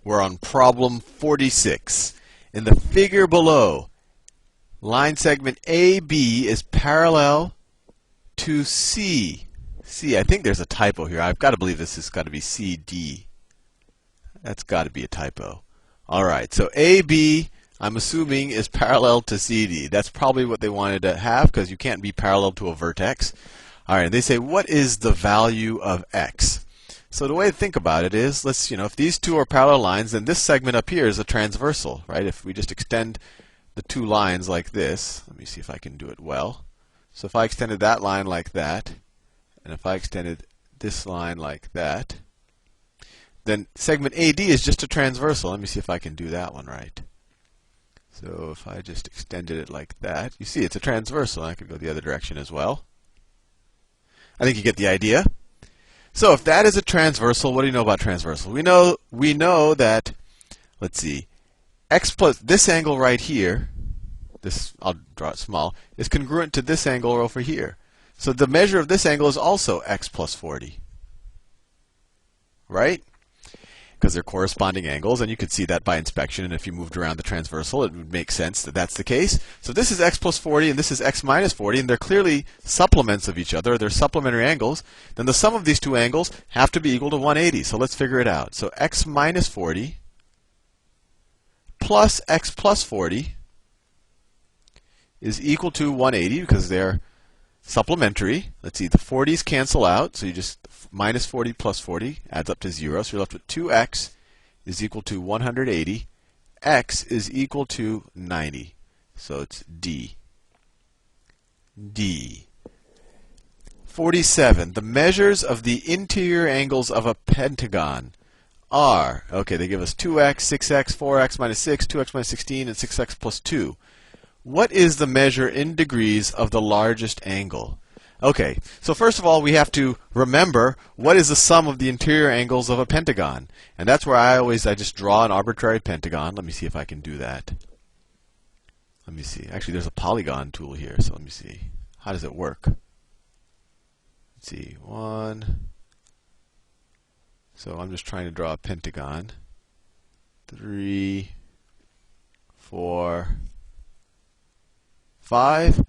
We're on problem 46. In the figure below, line segment AB is parallel to C. I think there's a typo here. I've got to believe this has got to be CD. That's got to be a typo. All right, so AB, I'm assuming, is parallel to CD. That's probably what they wanted to have because you can't be parallel to a vertex. All right, they say, what is the value of x? So the way to think about it is, if these two are parallel lines, then this segment up here is a transversal, right? If we just extend the two lines like this, let me see if I can do it well. So if I extended that line like that, and if I extended this line like that, then segment AD is just a transversal. Let me see if I can do that one right. So if I just extended it like that, you see it's a transversal. I could go the other direction as well. I think you get the idea. So if that is a transversal, what do you know about transversal? We know that, let's see, x plus this angle right here, this, I'll draw it small, is congruent to this angle over here. So the measure of this angle is also x plus 40. Right? Because they're corresponding angles, and you could see that by inspection, and if you moved around the transversal, it would make sense that that's the case. So this is x plus 40, and this is x minus 40, and they're clearly supplements of each other. They're supplementary angles. Then the sum of these two angles have to be equal to 180. So let's figure it out. So x minus 40 plus x plus 40 is equal to 180 because they're supplementary. Let's see, the 40s cancel out, so you just minus 40 plus 40 adds up to 0. So you're left with 2x is equal to 180. X is equal to 90. So it's D. D. 47. The measures of the interior angles of a pentagon are, okay, they give us 2x, 6x, 4x minus 6, 2x minus 16, and 6x plus 2. What is the measure in degrees of the largest angle? Okay, so first of all, we have to remember what is the sum of the interior angles of a pentagon. And that's where I just draw an arbitrary pentagon. Let me see if I can do that. Let me see. Actually, there's a polygon tool here, so let me see. How does it work? Let's see. 1. So I'm just trying to draw a pentagon. 3, 4, 5.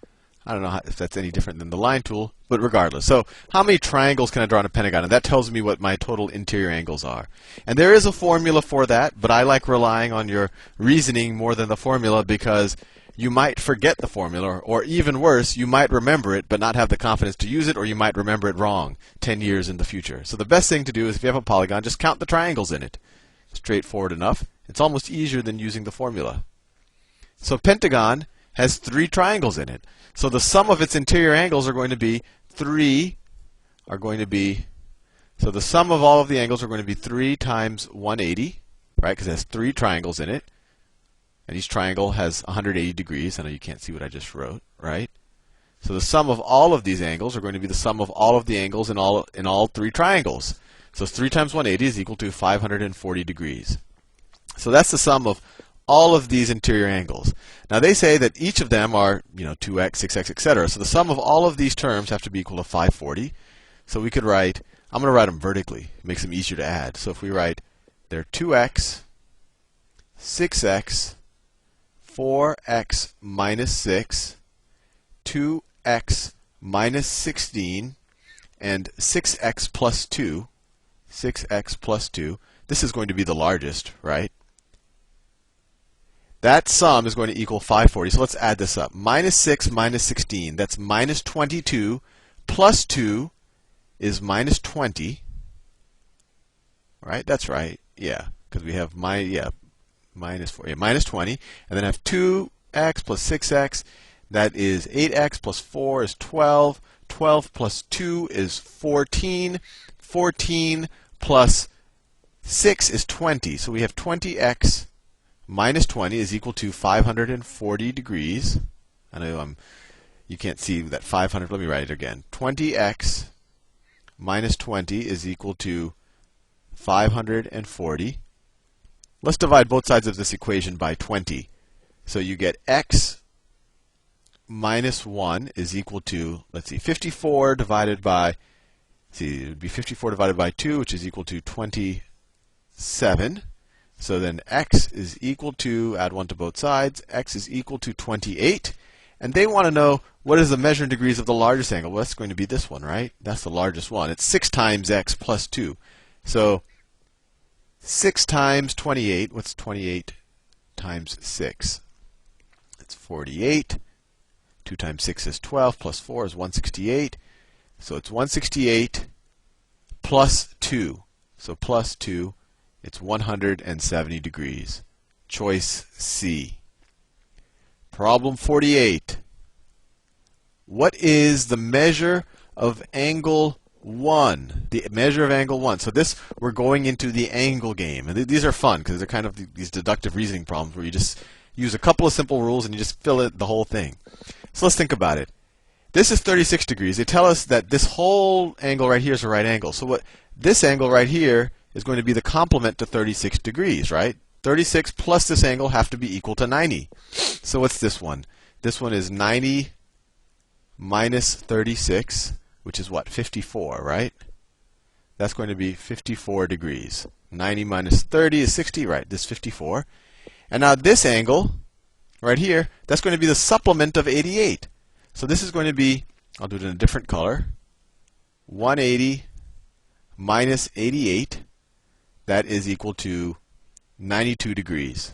I don't know if that's any different than the line tool, but regardless. So how many triangles can I draw in a pentagon? And that tells me what my total interior angles are. And there is a formula for that, but I like relying on your reasoning more than the formula because you might forget the formula, or even worse, you might remember it but not have the confidence to use it, or you might remember it wrong 10 years in the future. So the best thing to do is if you have a polygon, just count the triangles in it. Straightforward enough. It's almost easier than using the formula. So pentagon has 3 triangles in it. So the sum of its interior angles are going to be 3, so the sum of all of the angles are going to be 3 times 180, right? Because it has 3 triangles in it. And each triangle has 180 degrees. I know you can't see what I just wrote, right? So the sum of all of these angles are going to be the sum of all of the angles in all 3 triangles. So 3 times 180 is equal to 540 degrees. So that's the sum of all of these interior angles. Now they say that each of them are, 2x, 6x, etc. So the sum of all of these terms have to be equal to 540. So we could write, I'm going to write them vertically. It makes them easier to add. So if we write, they're 2x, 6x, 4x minus 6, 2x minus 16, and 6x plus 2. 6x plus 2. This is going to be the largest, right? That sum is going to equal 540. So let's add this up. Minus 6 minus 16. That's minus 22. Plus 2 is minus 20. Right? That's right. Yeah. Because we have minus 4. Yeah, minus 20. And then I have 2x plus 6x. That is 8x plus 4 is 12. 12 plus 2 is 14. 14 plus 6 is 20. So we have 20x minus 20 is equal to 540 degrees. I know you can't see that 500. Let me write it again. 20x minus 20 is equal to 540. Let's divide both sides of this equation by 20. So you get x minus 1 is equal to, let's see, 54 divided by, it would be 54 divided by 2, which is equal to 27. So then x is equal to, add 1 to both sides, x is equal to 28. And they want to know what is the measuring degrees of the largest angle. Well, that's going to be this one, right? That's the largest one. It's 6 times x plus 2. So 6 times 28, what's 28 times 6? It's 48. 2 times 6 is 12, plus 4 is 168. So it's 168 plus 2. So plus 2, it's 170 degrees. Choice C. Problem 48. What is the measure of angle 1? The measure of angle 1. So this, we're going into the angle game. And these are fun because they're kind of these deductive reasoning problems where you just use a couple of simple rules and you just fill it the whole thing. So let's think about it. This is 36 degrees. They tell us that this whole angle right here is a right angle. So what this angle right here is going to be the complement to 36 degrees, right? 36 plus this angle have to be equal to 90. So what's this one? This one is 90 minus 36, which is what? 54, right? That's going to be 54 degrees. 90 minus 30 is 60, right? This is 54. And now this angle right here, that's going to be the supplement of 88. So this is going to be, I'll do it in a different color, 180 minus 88. That is equal to 92 degrees.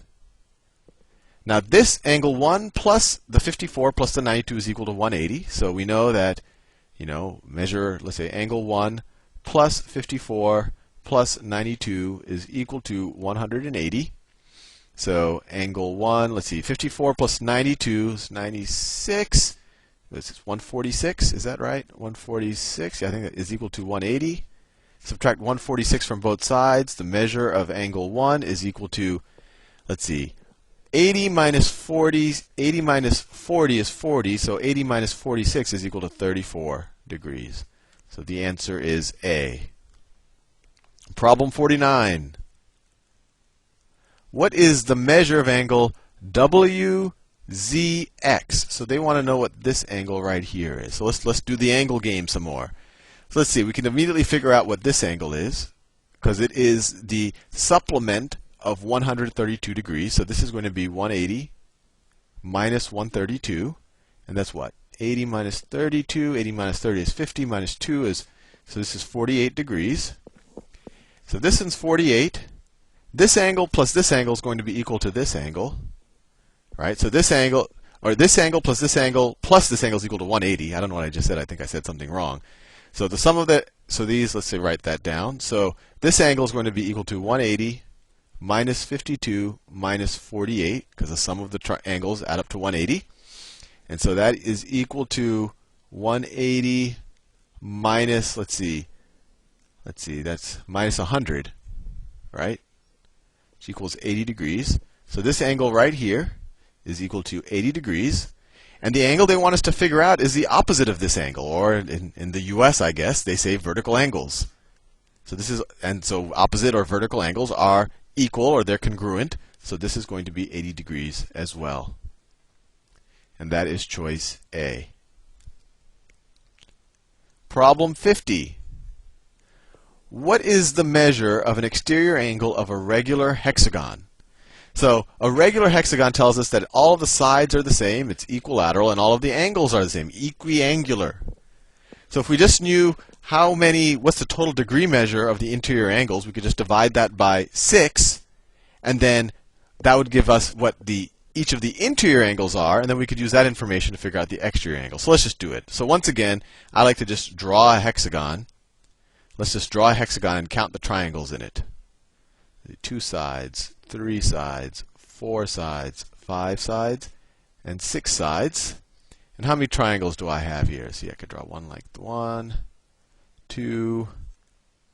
Now this angle 1 plus the 54 plus the 92 is equal to 180. So we know that, measure, let's say angle 1 plus 54 plus 92 is equal to 180. So angle 1, let's see, 54 plus 92 is 96. This is 146, is that right? 146, yeah, I think that is equal to 180. Subtract 146 from both sides. The measure of angle 1 is equal to, let's see, 80 minus 40. 80 minus 40 is 40, so 80 minus 46 is equal to 34 degrees. So the answer is A. Problem 49. What is the measure of angle WZX? So they want to know what this angle right here is. So let's do the angle game some more. So let's see, we can immediately figure out what this angle is, because it is the supplement of 132 degrees. So this is going to be 180 minus 132, and that's what? 80 minus 32, 80 minus 30 is 50, minus 2 is, so this is 48 degrees. So this one's 48. This angle plus this angle is going to be equal to this angle, right? So this angle, or this angle plus this angle is equal to 180. I don't know what I just said. I think I said something wrong. So the sum of so these, let's say, write that down. So this angle is going to be equal to 180 minus 52 minus 48, because the sum of the angles add up to 180. And so that is equal to 180 minus, let's see, that's minus 100, right? Which equals 80 degrees. So this angle right here is equal to 80 degrees. And the angle they want us to figure out is the opposite of this angle, or in the US, I guess, they say vertical angles. So this is, and so opposite or vertical angles are equal, or they're congruent. So this is going to be 80 degrees as well. And that is choice A. Problem 50. What is the measure of an exterior angle of a regular hexagon? So a regular hexagon tells us that all of the sides are the same, it's equilateral, and all of the angles are the same, equiangular. So if we just knew what's the total degree measure of the interior angles, we could just divide that by 6, and then that would give us what each of the interior angles are, and then we could use that information to figure out the exterior angle. So let's just do it. So once again, I like to just draw a hexagon. Let's just draw a hexagon and count the triangles in it. 2 sides, 3 sides, 4 sides, 5 sides, and 6 sides. And how many triangles do I have here? See, I could draw one like 1, 2,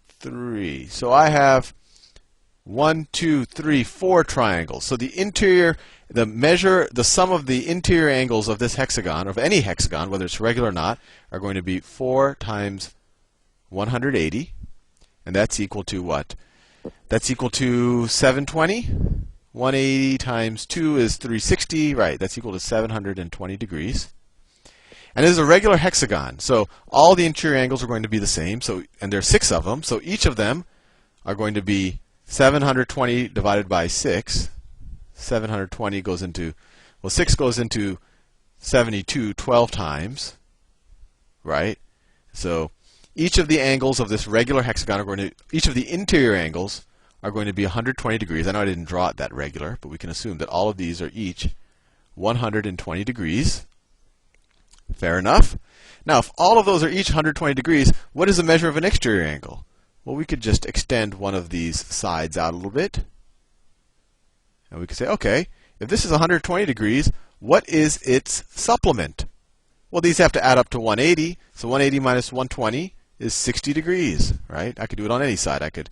3. So I have 1, 2, 3, 4 triangles. So the interior, the sum of the interior angles of this hexagon, of any hexagon, whether it's regular or not, are going to be 4 times 180, and that's equal to what? That's equal to 720. 180 times 2 is 360, right? That's equal to 720 degrees. And this is a regular hexagon, so all the interior angles are going to be the same. So, and there are 6 of them, so each of them are going to be 720 divided by 6. 720 goes into, well, 6 goes into 72 12 times, right? So each of the angles of this regular hexagon are going to, each of the interior angles are going to be 120 degrees. I know I didn't draw it that regular, but we can assume that all of these are each 120 degrees. Fair enough. Now, if all of those are each 120 degrees, what is the measure of an exterior angle? Well, we could just extend one of these sides out a little bit. And we could say, okay, if this is 120 degrees, what is its supplement? Well, these have to add up to 180. So 180 minus 120 is 60 degrees, right? I could do it on any side. I could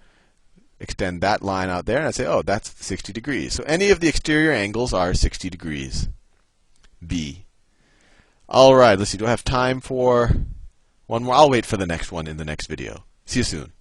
extend that line out there, and I'd say, oh, that's 60 degrees. So any of the exterior angles are 60 degrees. B. All right, let's see. Do I have time for one more? I'll wait for the next one in the next video. See you soon.